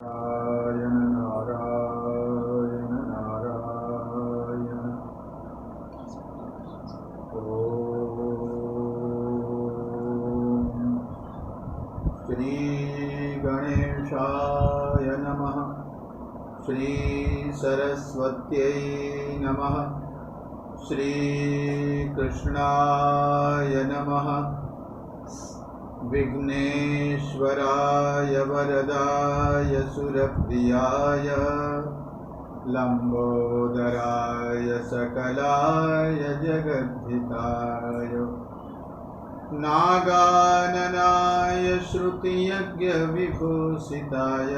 नारायण नारायण नारायण। ओम श्री गणेशाय नमः। श्री सरस्वत्यै नमः। श्री कृष्णाय नमः। विघ्नेश्वराय वरदाय सुरप्रियाय लंबोदराय सकलाय जगद्धिताय नागाननाय श्रुतियज्ञविभूषिताय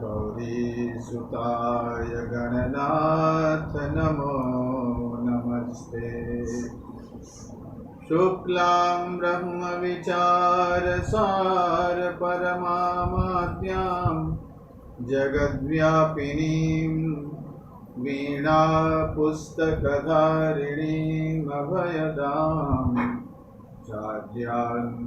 गौरीसुताय गणनाथ नमो नमस्ते। शुक्लां ब्रह्मविचारसार परमामाद्यां जगद्व्यापिनीं वीणापुस्तकधारिणीम् अभयदां चाद्यान्धकारापहां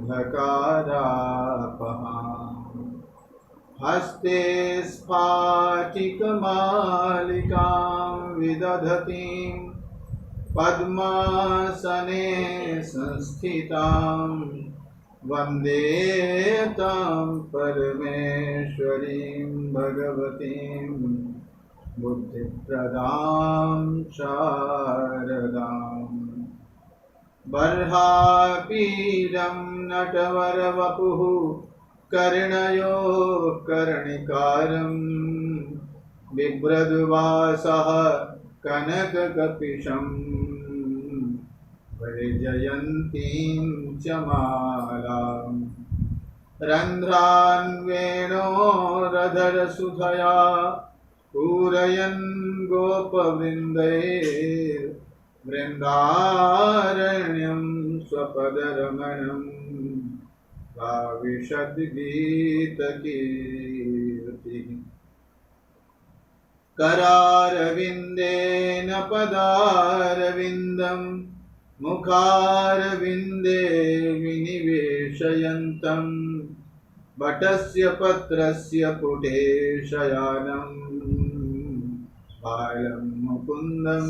हस्ते स्फाटिकमालिकां विदधतीं पद्मासने संस्थितां वन्दे तां परमेश्वरीं भगवतीं बुद्धिप्रदां शारदाम्। बर्हापीडं नटवरवपुः कर्णयो कर्णिकारं बिभ्रद्वासः कनककपिशं वैजयन्तीं च मालाम् रन्ध्रान् वेणोरधरसुधया पूरयन् गोपवृन्दैर्वृन्दारण्यं स्वपदरमणं भाविषद्गीतकीर्तिः। करारविन्देन पदारविन्दं मुखारविन्दे विनिवेशयन्तं वटस्य पत्रस्य पुटे शयानं बालं मुकुन्दं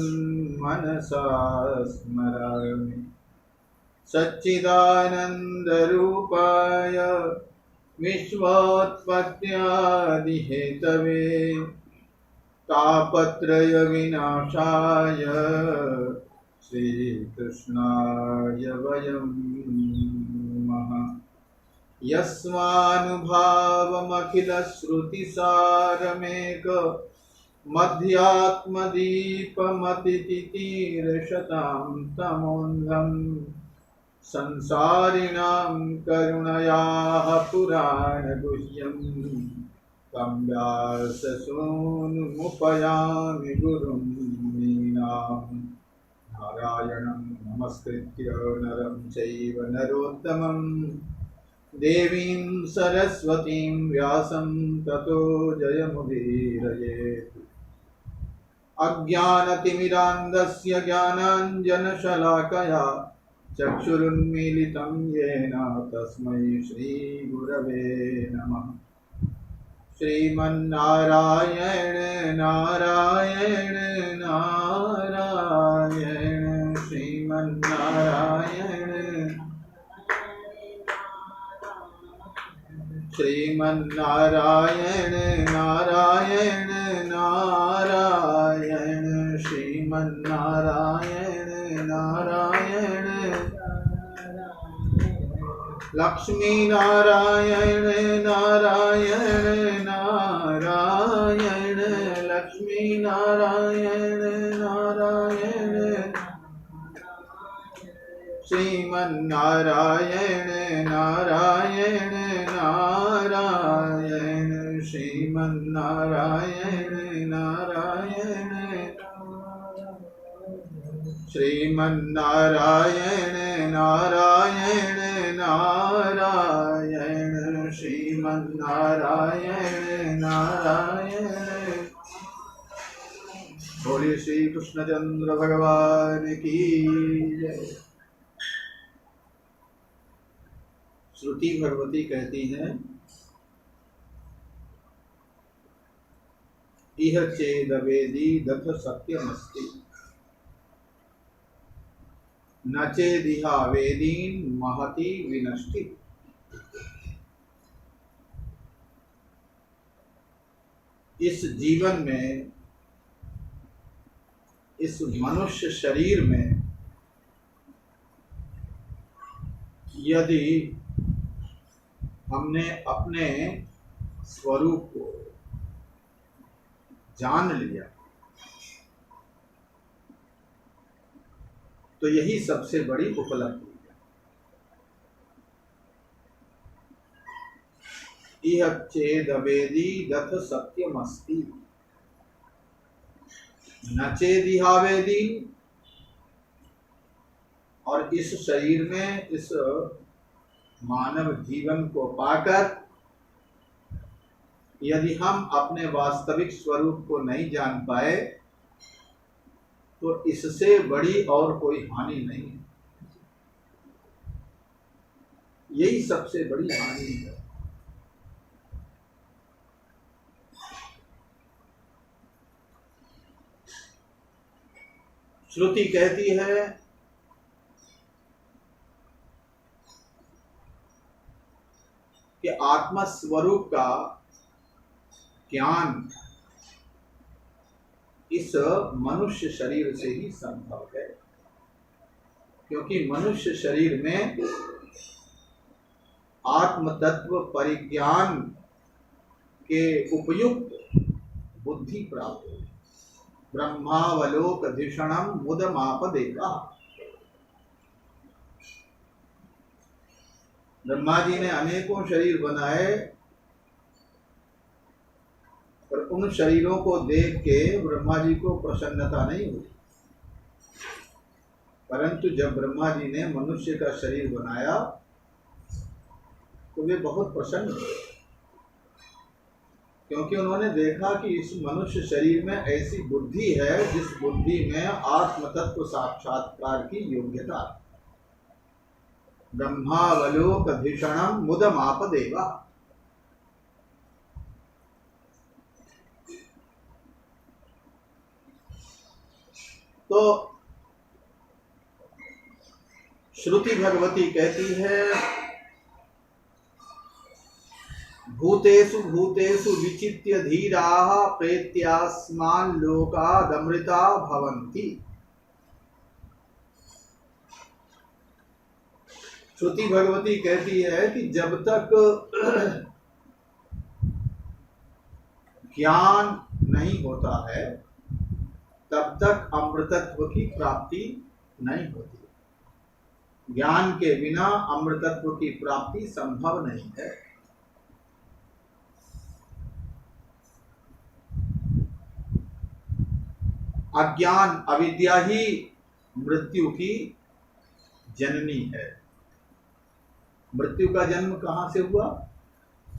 मनसा स्मरामि। सच्चिदानन्दरूपाय विश्वोत्पत्त्यादिहेतवे तापत्रय विनाशाय श्रीकृष्णाय वयं नमः। यस्मानुभावमखिलश्रुतिसारमेक मध्यात्मदीपमतितितीर्षतां तमोन्धं संसारिणां करुणयाः पुराणगुह्यं तं व्याससूनुमुपयामि गुरुं मीनाम्। नारायणं नमस्कृत्य नरं चैव नरोत्तमं देवीं सरस्वतीं व्यासं ततो जयमुदीरयेत्। अज्ञानतिमिरान्धस्य ज्ञानाञ्जनशलाकया चक्षुरुन्मीलितं येन तस्मै श्रीगुरवे नमः। श्रीमन्नारायण नारायण नारायण श्रीमन्नारायण श्रीमन्नारायण नारायण नारायण श्रीमन्नारायण नारायण लक्ष्मी नारायण नारायण नारायण लक्ष्मी नारायण नारायण श्रीमन्नारायण नारायण नारायण श्रीमन्नारायण नारायण श्रीमन्नारायण नारायण नारायण श्रीमन्नारायण नारायण। बोलिए श्री कृष्णचंद्र भगवान की जय। श्रुति भगवती कहती हैं इह चेदवेदी दथ सत्यमस्ति न चेदिहा वेदीन महति विनष्टि। इस जीवन में, इस मनुष्य शरीर में यदि हमने अपने स्वरूप को जान लिया तो यही सबसे बड़ी उपलब्धि है। इह चेदवेदी दथ सत्यमस्ति न चेदिहावेदी। और इस शरीर में, इस मानव जीवन को पाकर यदि हम अपने वास्तविक स्वरूप को नहीं जान पाए तो इससे बड़ी और कोई हानि नहीं है। यही सबसे बड़ी हानि है। श्रुति कहती है कि आत्मा स्वरूप का ज्ञान इस मनुष्य शरीर से ही संभव है, क्योंकि मनुष्य शरीर में आत्म तत्व परिज्ञान के उपयुक्त बुद्धि प्राप्त है। ब्रह्मावलोकधिषणम मुदमापदेगा। ब्रह्मा जी ने अनेकों शरीर बनाए, पर उन शरीरों को देख के ब्रह्मा जी को प्रसन्नता नहीं हुई। परंतु जब ब्रह्मा जी ने मनुष्य का शरीर बनाया तो वे बहुत प्रसन्न हुए, क्योंकि उन्होंने देखा कि इस मनुष्य शरीर में ऐसी बुद्धि है जिस बुद्धि में आत्म तत्व साक्षात्कार की योग्यता। ब्रह्मावलोकधिषणम मुदमापदेगा। तो श्रुति भगवती कहती है भूतेषु भूतेषु विचित्य धीराः प्रेत्यास्मान् लोकादमृता भवन्ति। श्रुति भगवती कहती है कि जब तक ज्ञान नहीं होता है तब तक अमृतत्व की प्राप्ति नहीं होती। ज्ञान के बिना अमृतत्व की प्राप्ति संभव नहीं है। अज्ञान अविद्या ही मृत्यु की जननी है। मृत्यु का जन्म कहां से हुआ?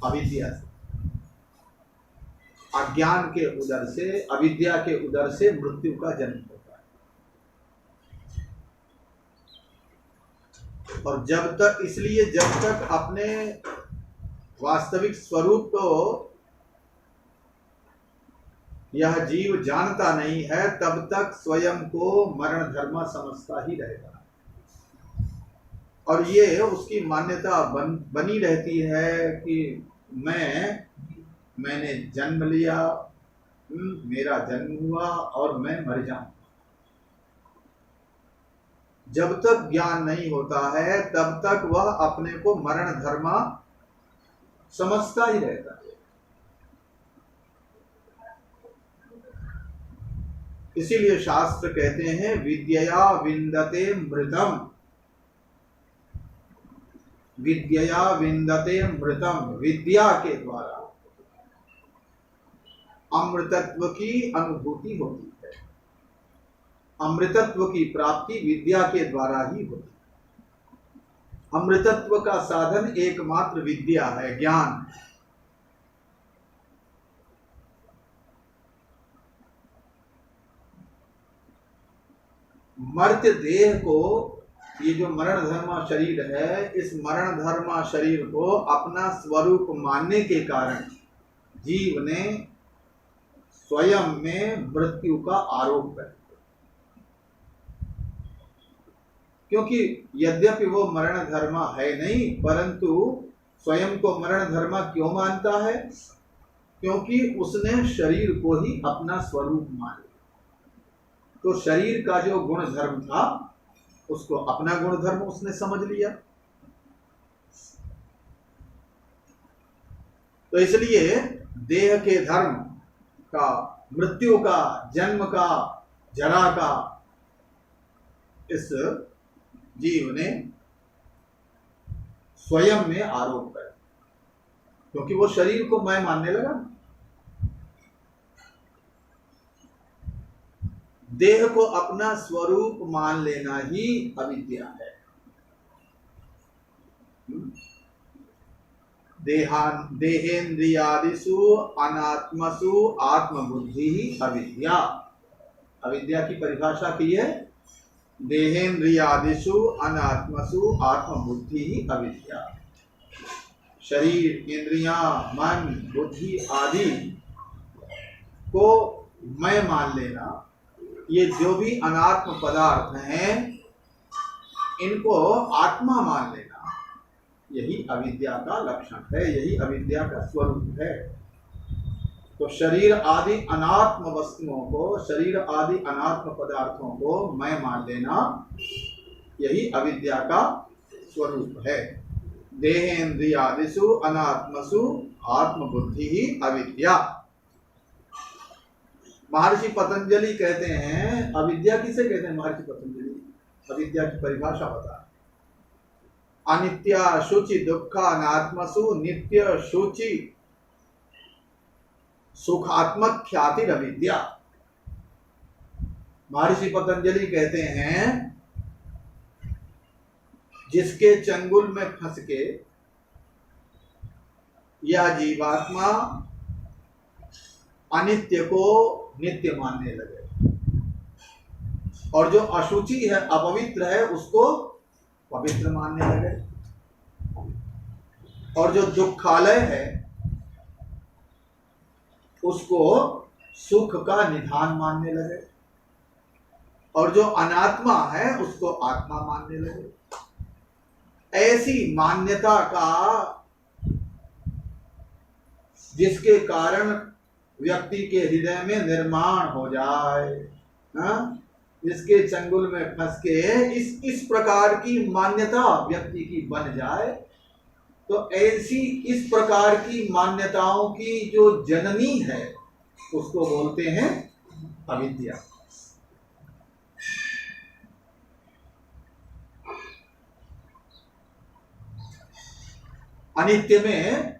अविद्या से। अज्ञान के उदर से, अविद्या के उदर से मृत्यु का जन्म होता है। और जब तक, इसलिए जब तक अपने वास्तविक स्वरूप को यह जीव जानता नहीं है तब तक स्वयं को मरण धर्म समझता ही रहेगा। और ये उसकी मान्यता बनी रहती है कि मैंने जन्म लिया, मेरा जन्म हुआ और मैं मर जाऊं। जब तक ज्ञान नहीं होता है तब तक वह अपने को मरण धर्म समझता ही रहता है। इसीलिए शास्त्र कहते हैं विद्यया विन्दते मृतम, विद्यया विन्दते मृतम। विद्या के द्वारा अमृतत्व की अनुभूति होती है। अमृतत्व की प्राप्ति विद्या के द्वारा ही होती है। अमृतत्व का साधन एकमात्र विद्या है, ज्ञान। मर्त्य देह को, ये जो मरण धर्मा शरीर है, इस मरण धर्मा शरीर को अपना स्वरूप मानने के कारण जीव ने स्वयं में मृत्यु का आरोप करें, क्योंकि यद्यपि वो मरण धर्म है नहीं, परंतु स्वयं को मरण धर्म क्यों मानता है? क्योंकि उसने शरीर को ही अपना स्वरूप मान लिया। तो शरीर का जो गुण धर्म था उसको अपना गुण धर्म उसने समझ लिया। तो इसलिए देह के धर्म का, मृत्यु का, जन्म का, जरा का इस जीव ने स्वयं में आरोप कर, क्योंकि वो शरीर को मैं मानने लगा। देह को अपना स्वरूप मान लेना ही अविद्या है। देहेन्द्रियादिषु अनात्मसु आत्मबुद्धि ही अविद्या। अविद्या की परिभाषा की है, देहेन्द्रियादिषु अनात्मसु आत्मबुद्धि ही अविद्या। शरीर, इंद्रियां, मन, बुद्धि आदि को मैं मान लेना, ये जो भी अनात्म पदार्थ हैं इनको आत्मा मान लेना, यही अविद्या का लक्षण है, यही अविद्या का स्वरूप है। तो शरीर आदि अनात्म वस्तुओं को, शरीर आदि अनात्म पदार्थों को मैं मान लेना, यही अविद्या का स्वरूप है। देहेन्द्रियादिषु अनात्मसु आत्मबुद्धि ही अविद्या। महर्षि पतंजलि कहते हैं, अविद्या किसे कहते हैं? महर्षि पतंजलि अविद्या की परिभाषा बता, अनित्या शुचि दुःखानात्मसु नित्य शुचि सुखात्मक ख्याति अविद्या। महर्षि पतंजलि कहते हैं, जिसके चंगुल में फंस के यह जीवात्मा अनित्य को नित्य मानने लगे और जो अशुचि है, अपवित्र है, उसको पवित्र मानने लगे, और जो दुखालय है उसको सुख का निधान मानने लगे, और जो अनात्मा है उसको आत्मा मानने लगे। ऐसी मान्यता का जिसके कारण व्यक्ति के हृदय में निर्माण हो जाए, जिसके चंगुल में फंस के इस प्रकार की मान्यता व्यक्ति की बन जाए, तो ऐसी इस प्रकार की मान्यताओं की जो जननी है उसको बोलते हैं अविद्या। अनित्य में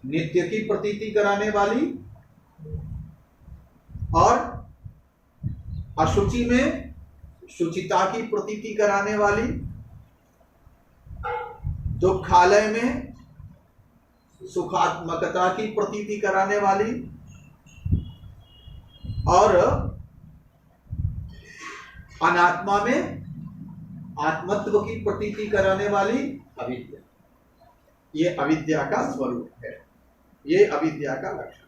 नित्य की प्रतीति कराने वाली और अशुचि में शुचिता की प्रतीति कराने वाली, दुखालय में सुखात्मकता की प्रतीति कराने वाली, और अनात्मा में आत्मत्व की प्रतीति कराने वाली अविद्या। ये अविद्या का स्वरूप है, ये अविद्या का लक्षण।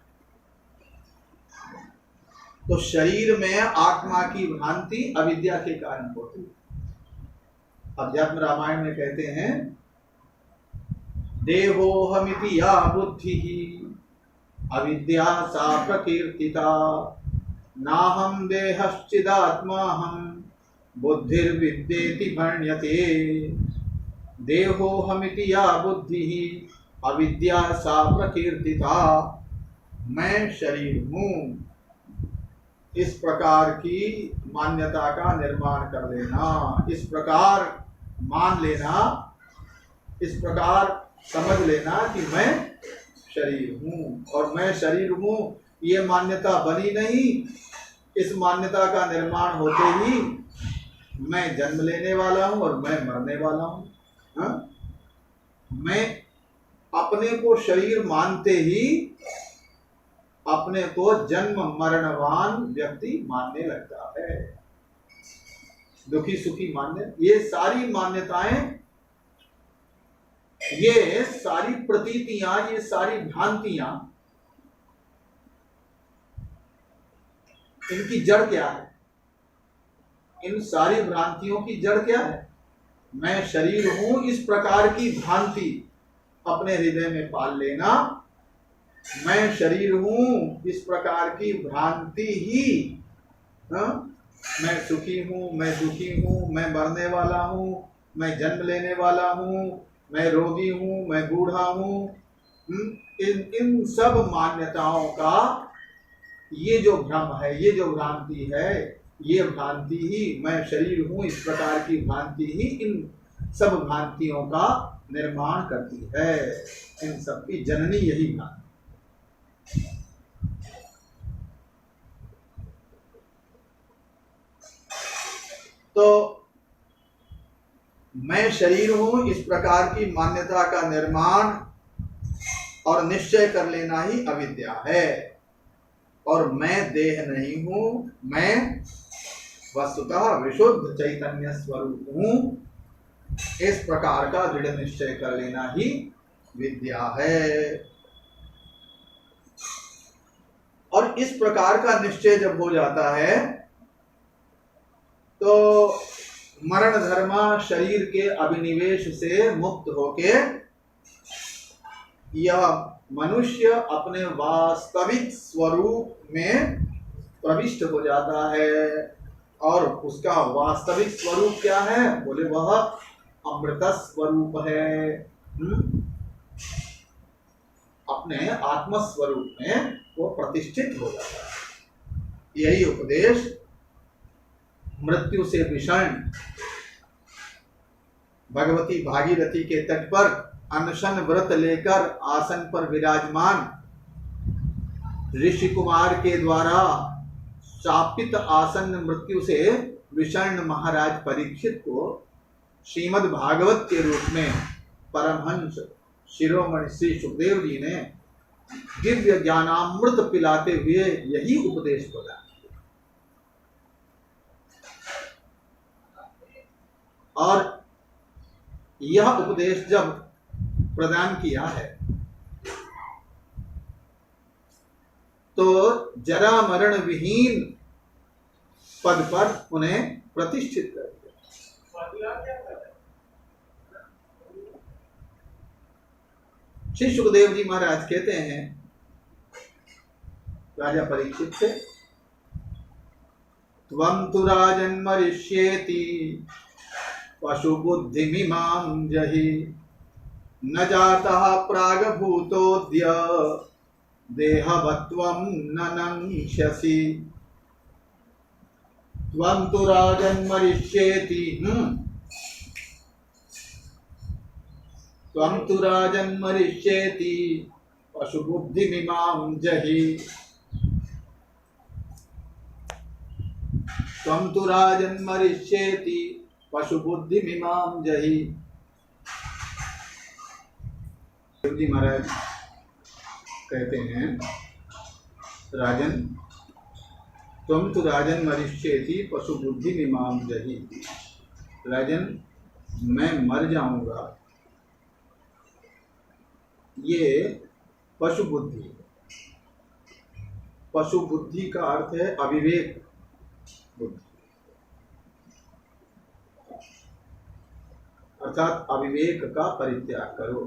तो शरीर में आत्मा की भ्रांति अविद्या के कारण होती है। अध्यात्म रामायण में कहते हैं, देहोहमिति या बुद्धि अविद्या सा प्रकीर्तिता, नाहं देहश्चिदात्माहं बुद्धिर्विद्येति वर्ण्यते। देहोहमिति या बुद्धि अविद्या सा प्रकीर्तिता, मैं शरीर हूँ, इस प्रकार की मान्यता का निर्माण कर लेना, इस प्रकार मान लेना, इस प्रकार समझ लेना कि मैं शरीर हूँ और मैं शरीर हूँ, ये मान्यता बनी नहीं। इस मान्यता का निर्माण होते ही मैं जन्म लेने वाला हूँ और मैं मरने वाला हूँ। मैं अपने को शरीर मानते ही अपने को जन्म मरणवान व्यक्ति मानने लगता है, दुखी सुखी मानने। ये सारी मान्यताएं, ये सारी प्रतीतियां, ये सारी भ्रांतियां इनकी जड़ क्या है? इन सारी भ्रांतियों की जड़ क्या है? मैं शरीर हूं, इस प्रकार की भ्रांति अपने हृदय में पाल लेना। मैं शरीर हूं, इस प्रकार की भ्रांति ही, मैं सुखी हूं, मैं दुखी हूं, मैं मरने वाला हूं, मैं जन्म लेने वाला हूं, मैं रोगी हूं, मैं बूढ़ा हूं, इन सब मान्यताओं का ये जो भ्रम है, ये जो भ्रांति है, ये भ्रांति ही मैं शरीर हूं, इस प्रकार की भ्रांति ही इन सब भ्रांतियों का निर्माण करती है। इन सब की जननी यही भ्रांति। तो मैं शरीर हूं, इस प्रकार की मान्यता का निर्माण और निश्चय कर लेना ही अविद्या है। और मैं देह नहीं हूं, मैं वस्तुतः विशुद्ध चैतन्य स्वरूप हूं, इस प्रकार का दृढ़ निश्चय कर लेना ही विद्या है। और इस प्रकार का निश्चय जब हो जाता है तो मरण धर्मा शरीर के अभिनिवेश से मुक्त होके यह मनुष्य अपने वास्तविक स्वरूप में प्रविष्ट हो जाता है। और उसका वास्तविक स्वरूप क्या है? बोले वह अमृत स्वरूप है। अपने आत्म स्वरूप में वो प्रतिष्ठित हो जाता है। यही उपदेश मृत्यु से विषण भगवती भागीरथी के तट पर अनशन व्रत लेकर आसन पर विराजमान ऋषि कुमार के द्वारा शापित आसन मृत्यु से विषण महाराज परीक्षित को श्रीमद् भागवत के रूप में परमहंस शिरोमणि श्री सुखदेव जी ने दिव्य ज्ञानामृत पिलाते हुए यही उपदेश प्रदान। और यह उपदेश जब प्रदान किया है तो जरा मरण विहीन पद पर उन्हें प्रतिष्ठित कर दिया। श्री सुखदेव जी महाराज कहते हैं राजा परीक्षित से, त्वं तु राजन् मरिष्येति पशु बुद्धिमिमां जहि न जातः प्रागभूतोऽद्य देहवत्वं न नङ्क्ष्यसि। त्वं तु राजन् मरिष्येति, त्वं तु राजन् मरिष्येति पशु बुद्धिमिमां जहि। त्वं तु राजन् मरिष्येति पशु बुद्धिमिमां जहि। जी महाराज कहते हैं, राजन त्वं तु राजन् मरिष्येति पशु बुद्धिमिमां जहि। राजन मैं मर जाऊंगा, ये पशु बुद्धि। पशु बुद्धि का अर्थ है अविवेक बुद्धि, अर्थात अविवेक का परित्याग करो।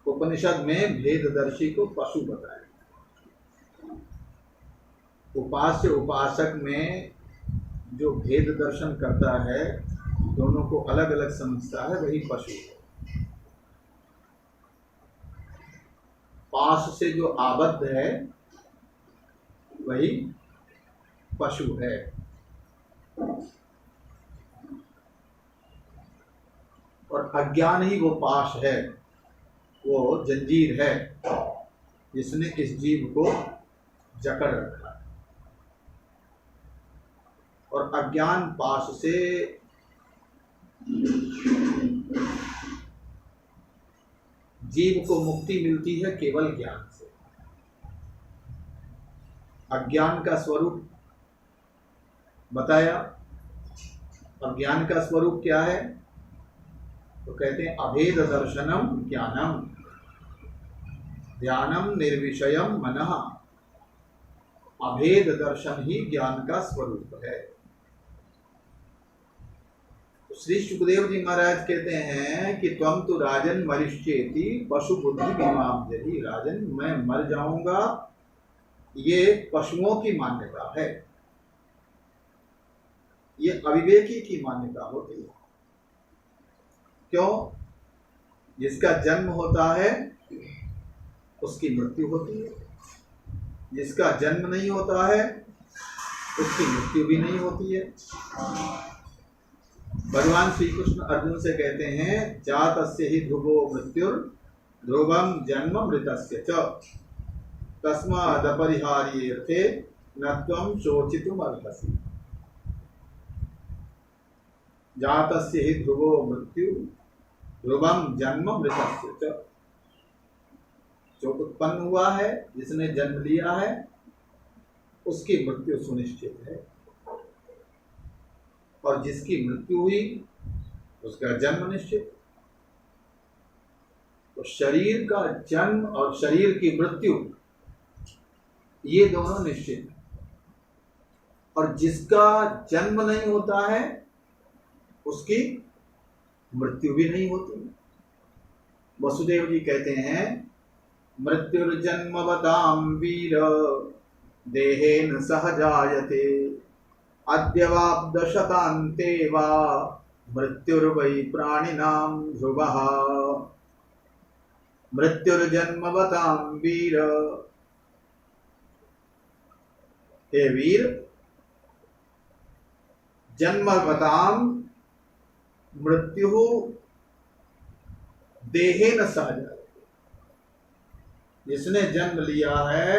उपनिषद में भेददर्शी को पशु बताया। उपास्य उपासक में जो भेद दर्शन करता है, दोनों को अलग अलग समझता है, वही पशु है। पास से जो आबद्ध है वही पशु है। और अज्ञान ही वो पाश है, वो जंजीर है जिसने इस जीव को जकड़ रखा है। और अज्ञान पाश से जीव को मुक्ति मिलती है केवल ज्ञान से। अज्ञान का स्वरूप बताया। अज्ञान का स्वरूप क्या है? तो कहते हैं अभेद दर्शनम ज्ञानम। ध्यानम निर्विषयम मनः, अभेद दर्शन ही ज्ञान का स्वरूप है। तो श्री सुखदेव जी महाराज कहते हैं कि त्वम तो राजन मरिष्येति पशु बुद्धि विमाम यदि, राजन मैं मर जाऊंगा, ये पशुओं की मान्यता है, ये अविवेकी की मान्यता होती है। क्यों? जिसका जन्म होता है उसकी मृत्यु होती है, जिसका जन्म नहीं होता है उसकी मृत्यु भी नहीं होती है। भगवान श्री कृष्ण अर्जुन से कहते हैं जातस्य ही ध्रुवो मृत्युर ध्रुवम जन्म मृतस्य च तस्माद् अपरिहार्येऽर्थे न त्वं शोचितुम् अर्हसि। जातस्य ही ध्रुवो मृत्यु ध्रुवम जन्म मृतस्य च, जो उत्पन्न हुआ है, जिसने जन्म लिया है, उसकी मृत्यु सुनिश्चित है, और जिसकी मृत्यु हुई उसका जन्म निश्चित। तो शरीर का जन्म और शरीर की मृत्यु ये दोनों निश्चित है, और जिसका जन्म नहीं होता है उसकी मृत्यु भी नहीं होती। वसुदेव जी कहते हैं मृत्युर्जन्मवतां वीर देहेन सह जायते अद्यवाब्दशतान्ते वा मृत्युर्वै प्राणिनां ध्रुवः। मृत्युर्जन्मवतां वीर, हे वीर, जन्मवतां मृत्यु देहेन सह जायते, जिसने जन्म लिया है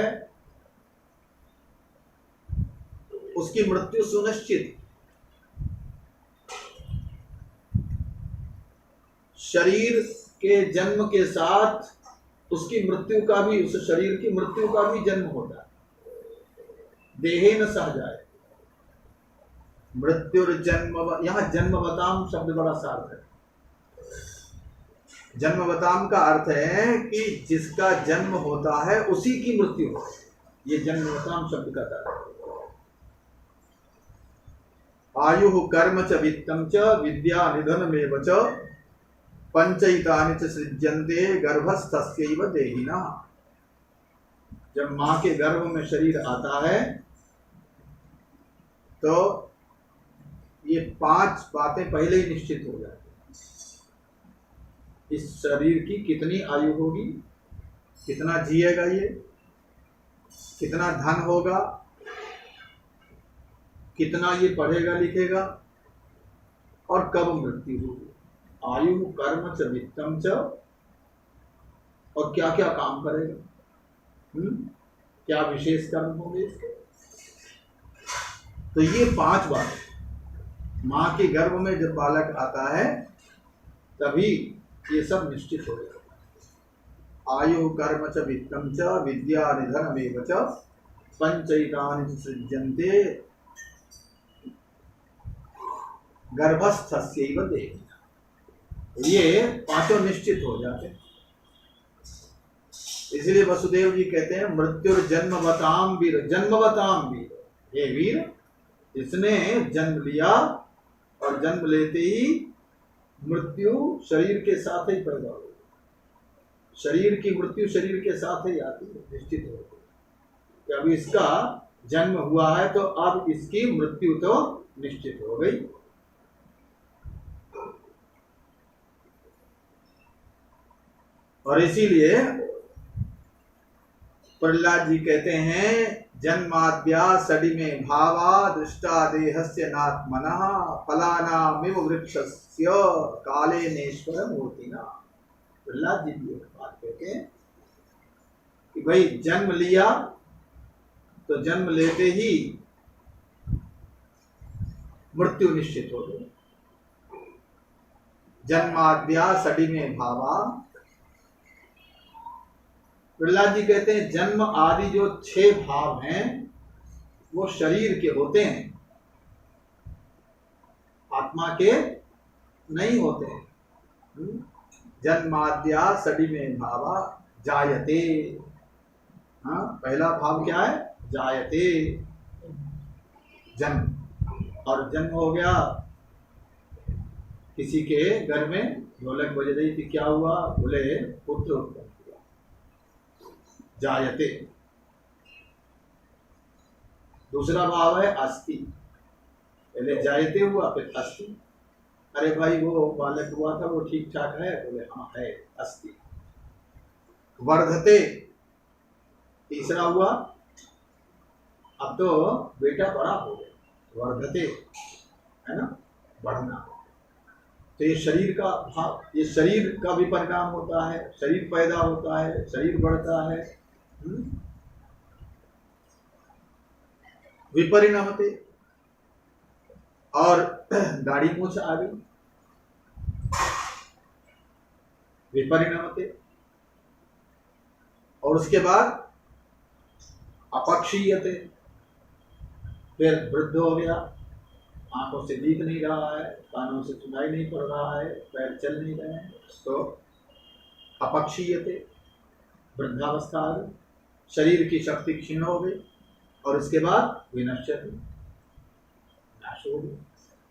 उसकी मृत्यु सुनिश्चित। शरीर के जन्म के साथ उसकी मृत्यु का भी, उस शरीर की मृत्यु का भी जन्म होता है। देहेन सह जाए, मृत्युर्जन्म, यहां जन्मवताम शब्द बड़ा सार्थ है। जन्मवताम का अर्थ है कि जिसका जन्म होता है उसी की मृत्यु हो, ये जन्मवताम शब्द का अर्थ है। आयु कर्म च वित्तम च विद्या निधनमेव च पंचैतानि च सृज्यन्ते गर्भस्थस्यैव देहिनः। जब मां के गर्भ में शरीर आता है तो ये 5 बातें पहले ही निश्चित हो जाती हैं। इस शरीर की कितनी आयु होगी, कितना जिएगा ये, कितना धन होगा, कितना ये पढ़ेगा लिखेगा, और कब मृत्यु होगी। आयु कर्म च वित्तम च, और क्या क्या काम करेगा, क्या विशेष कर्म होंगे इसके। तो ये 5 बात मां के गर्भ में जब बालक आता है तभी ये सब निश्चित हो जाता है। आयु कर्म च वित्तम च विद्या निधनमेव च पंचैतानि च सृज्यन्ते गर्भस्थस्यैव देहिनः। ये 5 निश्चित हो जाते हैं। इसलिए वसुदेव जी कहते हैं मृत्युर्जन्मवतां वीर, जन्मवतां वीर, हे वीर, इसने जन्म लिया और जन्म लेते ही मृत्यु शरीर के साथ ही पैदा हो। शरीर की मृत्यु शरीर के साथ ही आती है, निश्चित होती है। अब इसका जन्म हुआ है तो अब इसकी मृत्यु तो निश्चित हो गई। और इसीलिए प्रहलाद जी कहते हैं जन्माद्या सडिमे भावा दृष्टा देहस्य नात्मनः फलानामिव वृक्षस्य काले नेश्वर मूर्तिना। प्रहलाद जी भी एक बात कहते हैं कि भाई जन्म लिया तो जन्म लेते ही मृत्यु निश्चित हो गई। जन्माद्या सडिमे भावा, प्रहलाद जी कहते हैं जन्म आदि जो 6 भाव हैं वो शरीर के होते हैं, आत्मा के नहीं होते हैं। जन्माद्या सडिमे भावा, जायते। हाँ, पहला भाव क्या है? जायते, जन्म। और जन्म हो गया, किसी के घर में ढोलक बज रही थी, क्या हुआ? बोले पुत्र उत्पन्न हुआ, जायते। दूसरा भाव है अस्ति, पहले जायते हुआ फिर अस्ति। अरे भाई वो बालक हुआ था वो ठीक ठाक है? बोले हाँ है, अस्ति। वर्धते, तीसरा हुआ, अब तो बेटा बड़ा हो गया, वर्धते है ना, बढ़ना। तो ये शरीर का भाव, ये शरीर का भी परिणाम होता है, शरीर पैदा होता है, शरीर बढ़ता है। विपरिणमते, और दाढ़ी मूछ आ गई, विपरिणमते। और उसके बाद अपक्षीयते, फिर वृद्ध हो गया, आंखों से दिख नहीं रहा है, कानों से सुनाई नहीं पड़ रहा है, पैर चल नहीं रहे हैं, तो अपक्षीयते, वृद्धावस्था आ गई, शरीर की शक्ति क्षीण हो गई। और इसके बाद विनश्यते, नाश हो गई।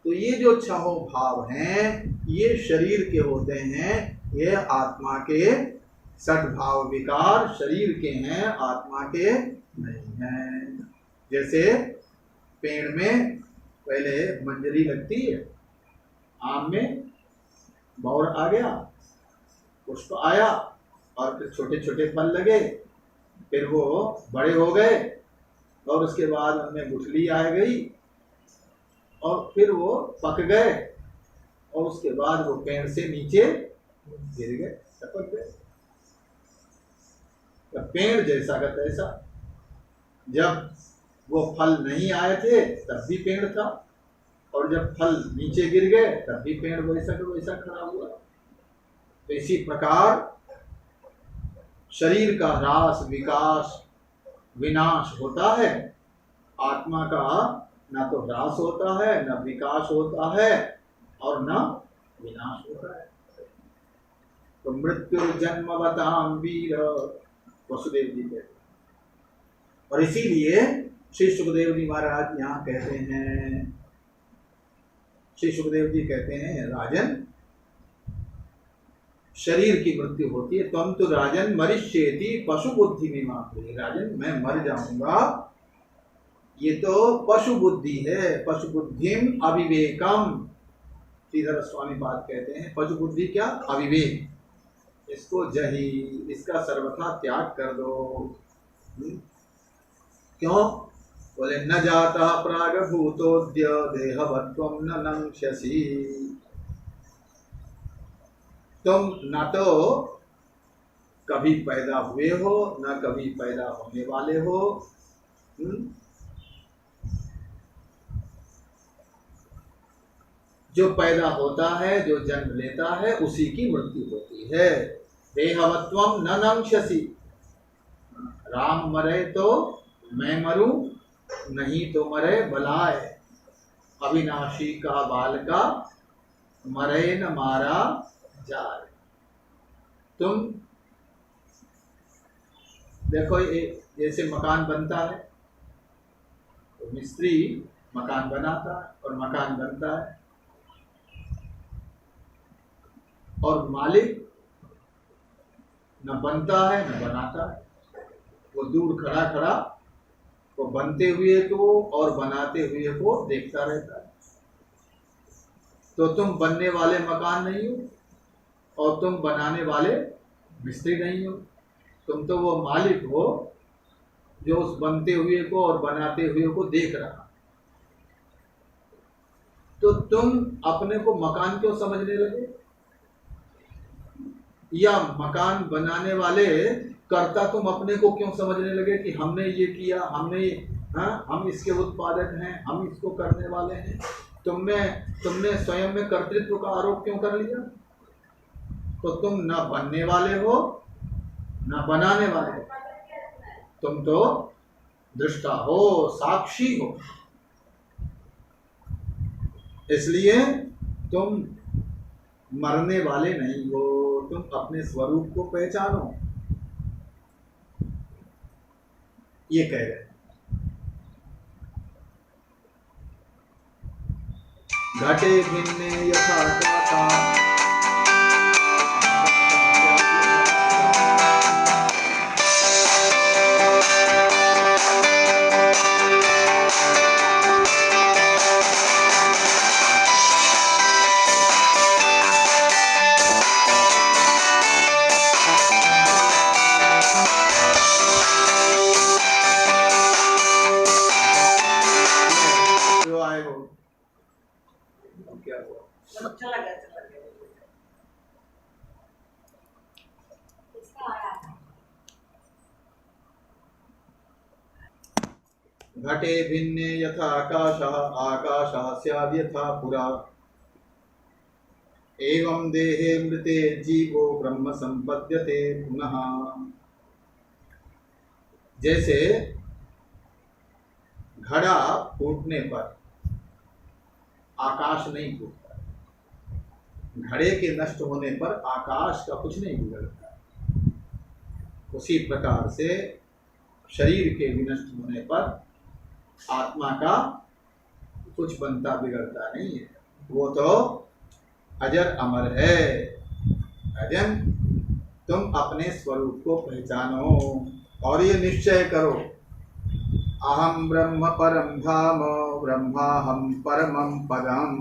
तो ये जो छहों भाव हैं ये शरीर के होते हैं, ये आत्मा के सद्भाव विकार शरीर के हैं, आत्मा के नहीं हैं। जैसे पेड़ में पहले मंजरी लगती है, आम में बौर आ गया, पुष्प आया, और फिर छोटे छोटे फल लगे, फिर वो बड़े हो गए, और उसके बाद उनमें गुठली आ गई, और फिर वो पक गए, और उसके बाद वो पेड़ से नीचे गिर गए, टपक गए। तो पेड़ जैसा का तैसा, जब वो फल नहीं आए थे तब भी पेड़ था, और जब फल नीचे गिर गए तब भी पेड़ वैसा का वैसा खड़ा हुआ। तो इसी प्रकार शरीर का ह्रास, विकास, विनाश होता है, आत्मा का ना तो ह्रास होता है, न विकास होता है, और न विनाश होता है। तो मृत्यु जन्मवताम वीर, वसुदेव जी कहते हैं। और इसीलिए श्री सुखदेव जी महाराज यहाँ कहते हैं, श्री सुखदेव जी कहते हैं, राजन शरीर की मृत्यु होती है, तुम तो राजन मरिष्येति पशु बुद्धि में मात्र, राजन मैं मर जाऊंगा, ये तो पशु बुद्धि है, पशु बुद्धिम अविवेकम। श्रीधर स्वामी बात कहते हैं, पशु बुद्धि क्या? अविवेक, इसको जही, इसका सर्वथा त्याग कर दो। क्यों? बोले न जाता प्राग भूतोद्य देहवत्वम न नंक्ष्यसि, तुम न तो कभी पैदा हुए हो, न कभी पैदा होने वाले हो। जो पैदा होता है, जो जन्म लेता है, उसी की मृत्यु होती है। देहवत्वम न नंक्ष्यसि, राम मरे तो मैं मरूं, नहीं तो मरे बलाय, अविनाशी का बाल का मरे न मारा जाए। तुम देखो, ये जैसे मकान बनता है, तो मिस्त्री मकान बनाता है और मकान बनता है, और मालिक न बनता है न बनाता है, वो दूर खड़ा खड़ा वो बनते हुए को और बनाते हुए को देखता रहता है। तो तुम बनने वाले मकान नहीं हो, और तुम बनाने वाले मिस्त्री नहीं हो, तुम तो वो मालिक हो जो उस बनते हुए को और बनाते हुए को देख रहा। तो तुम अपने को मकान क्यों समझने लगे, या मकान बनाने वाले कर्ता तुम अपने को क्यों समझने लगे कि हमने ये किया, हमने हम इसके उत्पादक हैं, हम इसको करने वाले हैं। तुमने स्वयं में कर्तृत्व का आरोप क्यों कर लिया? तो तुम न बनने वाले हो न बनाने वाले हो, तुम तो दृष्टा हो, साक्षी हो। इसलिए तुम मरने वाले नहीं हो, तुम अपने स्वरूप को पहचानो। ये कह रहे हैं। घटे भिन्ने यथा आकाशा जो आए हो क्या हुआ? अच्छा लगा इसका आ रहा है। घटे भिन्ने यथा आकाशः आकाशः स्याद् यथा पुरा एवं देहे मृते जीवो ब्रह्म संपद्यते पुनः। जैसे घड़ा फूटने पर आकाश नहीं फूटता, घड़े के नष्ट होने पर आकाश का कुछ नहीं बिगड़ता, उसी प्रकार से शरीर के विनष्ट होने पर आत्मा का कुछ बनता बिगड़ता नहीं है, वो तो अजर अमर है। अजन तुम अपने स्वरूप को पहचानो और ये निश्चय करो, अहम ब्रह्म परम धाम ब्रह्माहम परमं पदम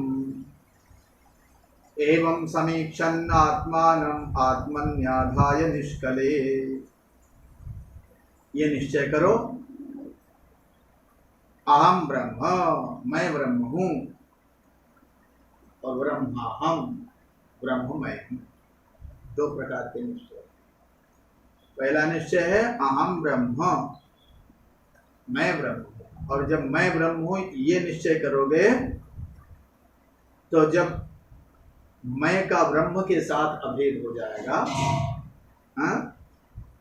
एवं समीक्षन् आत्मानम् आत्मन्याधाय निष्कले। ये निश्चय करो, अहम ब्रह्म, मैं ब्रह्म हूँ, और ब्रह्माहम, ब्रह्म मैं हूँ। दो प्रकार के निश्चय। पहला निश्चय है अहम ब्रह्म, मैं ब्रह्म हूँ, और जब मैं ब्रह्म हूँ ये निश्चय करोगे तो जब मैं का ब्रह्म के साथ अभेद हो जाएगा,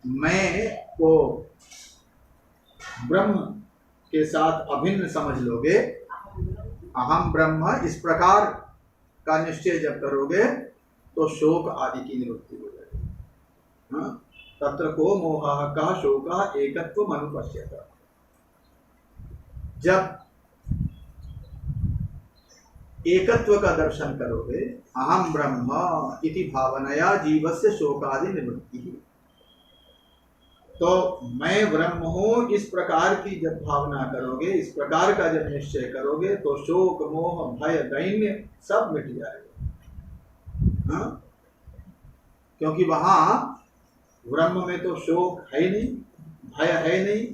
मैं को ब्रह्म के साथ अभिन्न समझ लोगे, अहम ब्रह्म इस प्रकार का निश्चय जब करोगे तो शोक आदि की निवृत्ति हो जाएगी। तत्र को मोहः कः शोकः एकत्वम् अनुपश्यत। जब एकत्व का दर्शन करोगे, अहम ब्रह्म इति भावनया जीवस्य शोकादि निवृत्ति, तो मैं ब्रह्म हूँ इस प्रकार की जब भावना करोगे, इस प्रकार का जब निश्चय करोगे तो शोक मोह भय दैन्य सब मिट जाएगा। क्योंकि वहां ब्रह्म में तो शोक है नहीं, भय है नहीं,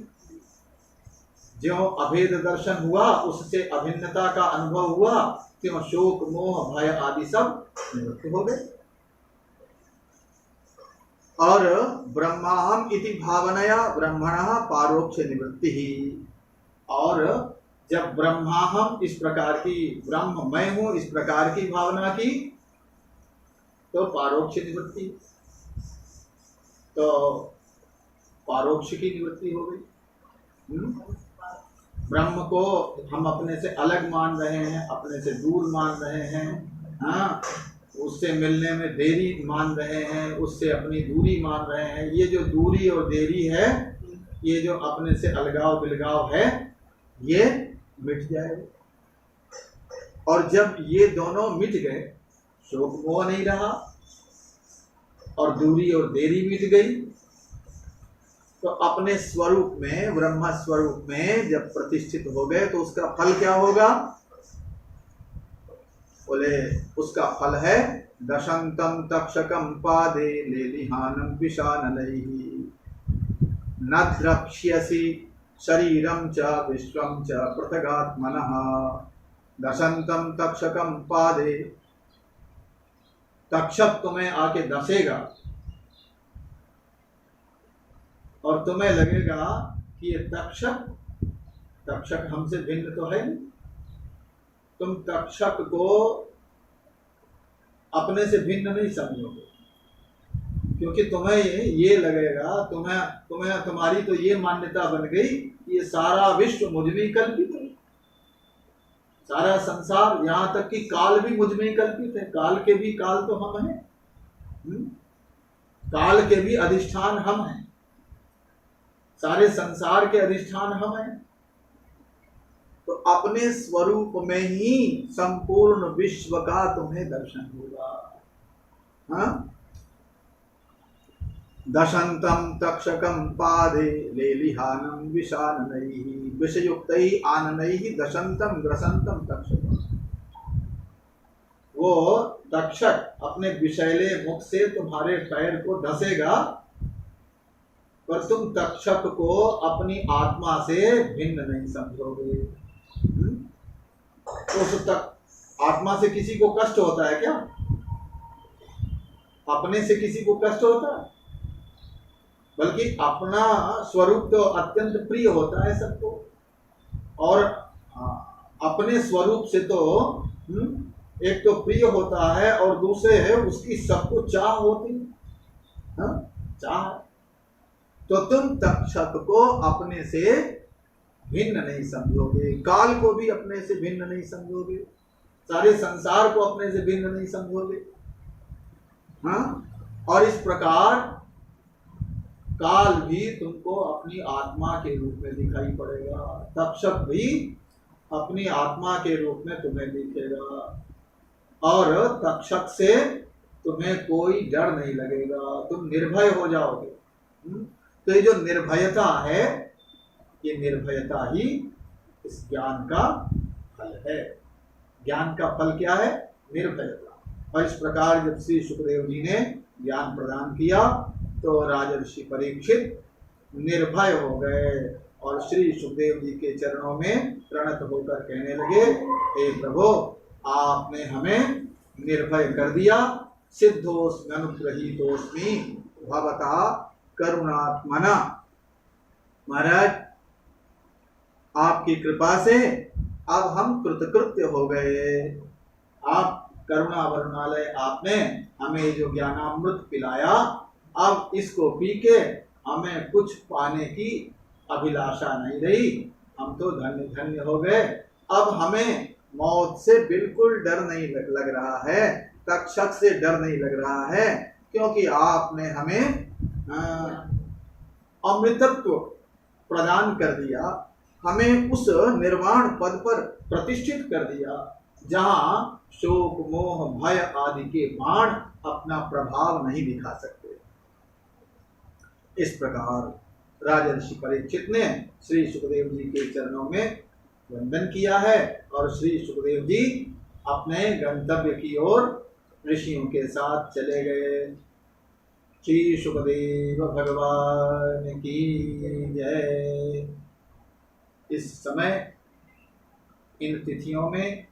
जो अभेद दर्शन हुआ उससे अभिन्नता का अनुभव हुआ, क्यों शोक मोह भय आदि सब निवृत्त हो गए। और ब्रह्माहम इति भावनया ब्रह्मणः पारोक्ष निवृत्ति ही, और जब ब्रह्माहम इस प्रकार की, ब्रह्म मैं हूं इस प्रकार की भावना की तो पारोक्ष निवृत्ति, तो पारोक्ष की निवृत्ति हो गई। ब्रह्म को हम अपने से अलग मान रहे हैं, अपने से दूर मान रहे हैं, उससे मिलने में देरी मान रहे हैं, उससे अपनी दूरी मान रहे हैं। ये जो दूरी और देरी है, ये जो अपने से अलगाव बिलगाव है, ये मिट जाएगा। और जब ये दोनों मिट गए, शोक मोह नहीं रहा और दूरी और देरी मिट गई, तो अपने स्वरूप में, ब्रह्म स्वरूप में जब प्रतिष्ठित हो गए तो उसका फल क्या होगा? बोले उसका फल है दशंतम तक्षकम पादे लेलिहानम विशानलैहि न द्रक्ष्यसि शरीरम च विश्वम च पृथगात्मनः। दशंतम तक्षकम पादे, तक्षक तुम्हें आके दसेगा और तुम्हें लगेगा कि ये तक्षक हमसे भिन्न तो है नहीं। तुम तक्षक को अपने से भिन्न नहीं समझोगे, क्योंकि तुम्हें ये लगेगा, तुम्हें तुम्हारी तो ये मान्यता बन गई कि ये सारा विश्व मुझ में कल्पित है, सारा संसार, यहाँ तक कि काल भी मुझ में कल्पित है। काल के भी काल तो हम हैं, काल के भी अधिष्ठान हम हैं। सारे संसार के अधिष्ठान हम हैं, तो अपने स्वरूप में ही संपूर्ण विश्व का तुम्हें दर्शन होगा। हाँ? दशंतम तक्षकम पादे लेलिहानम विषाननैहि विषयुक्तैहि आननैहि दशंतम ग्रसंतम तक्षकम। वो तक्षक अपने विषैले मुख से तुम्हारे पैर को डसेगा, पर तुम तक्षक को अपनी आत्मा से भिन्न नहीं समझोगे। उस तक आत्मा से किसी को कष्ट होता है क्या? अपने से किसी को कष्ट होता है? बल्कि अपना स्वरूप तो अत्यंत प्रिय होता है सबको, और अपने स्वरूप से तो एक तो प्रिय होता है और दूसरे है उसकी सबको चाह होती है। चाह, तो तुम तक्षक को अपने से भिन्न नहीं समझोगे, काल को भी अपने से भिन्न नहीं समझोगे, सारे संसार को अपने से भिन्न नहीं समझोगे। और इस प्रकार काल भी तुमको अपनी आत्मा के रूप में दिखाई पड़ेगा, तक्षक भी अपनी आत्मा के रूप में तुम्हें दिखेगा, और तक्षक से तुम्हें कोई डर नहीं लगेगा, तुम निर्भय हो जाओगे। तो ये जो निर्भयता है, ये निर्भयता ही इस ज्ञान का फल है। ज्ञान का फल क्या है? निर्भयता। और इस प्रकार जब श्री सुखदेव जी ने ज्ञान प्रदान किया तो राजर्षि परीक्षित निर्भय हो गए और श्री सुखदेव जी के चरणों में प्रणत होकर कहने लगे, हे प्रभु, आपने हमें निर्भय कर दिया। सिद्धोस्मि अनुग्रहीतोस्मि भवता करुणात्मना। महाराज, आपकी कृपा से अब हम कृतकृत्य हो गए। आप करुणा वरुणालय, आपने हमें जो ज्ञानामृत पिलाया, अब इसको पी के हमें कुछ पाने की अभिलाषा नहीं रही, हम तो धन्य धन्य हो गए। अब हमें मौत से बिल्कुल डर नहीं लग रहा है, तक्षक से डर नहीं लग रहा है, क्योंकि आपने हमें अमृतत्व प्रदान कर दिया, हमें उस निर्वाण पद पर प्रतिष्ठित कर दिया जहां शोक मोह भय आदि के बाण अपना प्रभाव नहीं दिखा सकते। इस प्रकार राजर्षि परीक्षित ने श्री सुखदेव जी के चरणों में वंदन किया है और श्री सुखदेव जी अपने गंतव्य की ओर ऋषियों के साथ चले गए। श्री सुखदेव भगवान की जय। इस समय इन तिथियों में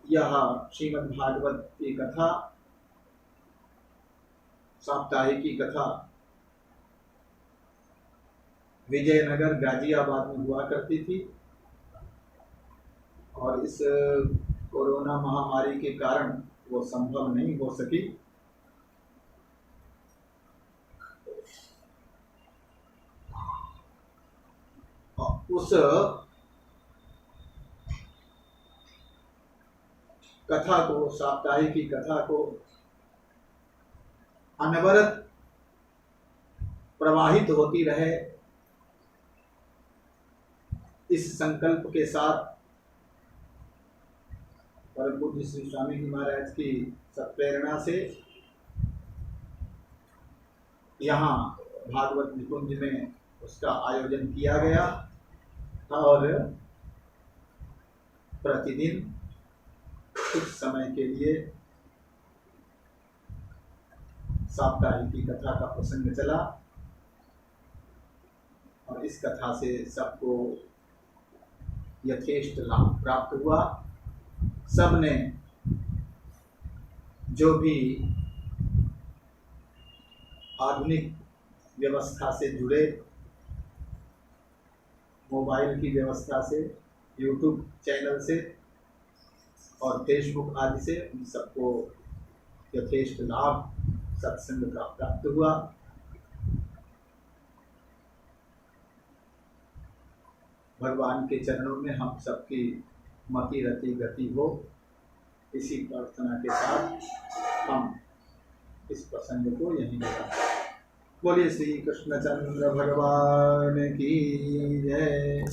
यह श्रीमद् भागवत की कथा, साप्ताहिकी कथा विजयनगर गाजियाबाद में हुआ करती थी, और इस कोरोना महामारी के कारण वो संभव नहीं हो सकी। उस कथा को, साप्ताहिकी कथा को अनवरत प्रवाहित होती रहे, इस संकल्प के साथ परम पूज्य श्री स्वामी जी महाराज की सत्प्रेरणा से यहाँ भागवत निकुंज में उसका आयोजन किया गया, और प्रतिदिन कुछ समय के लिए साप्ताहिकी कथा का प्रसंग चला, और इस कथा से सबको यथेष्ट लाभ प्राप्त हुआ। सबने जो भी आधुनिक व्यवस्था से जुड़े, मोबाइल की व्यवस्था से, यूट्यूब चैनल से और फेसबुक आदि से, उन सबको यथेष्ट लाभ सत्संग का प्राप्त हुआ। भगवान के चरणों में हम सबकी मति रति गति हो, इसी प्रार्थना के साथ हम इस प्रसंग को यहीं बताया। बोलिए श्री कृष्णचंद्र भगवान की जय।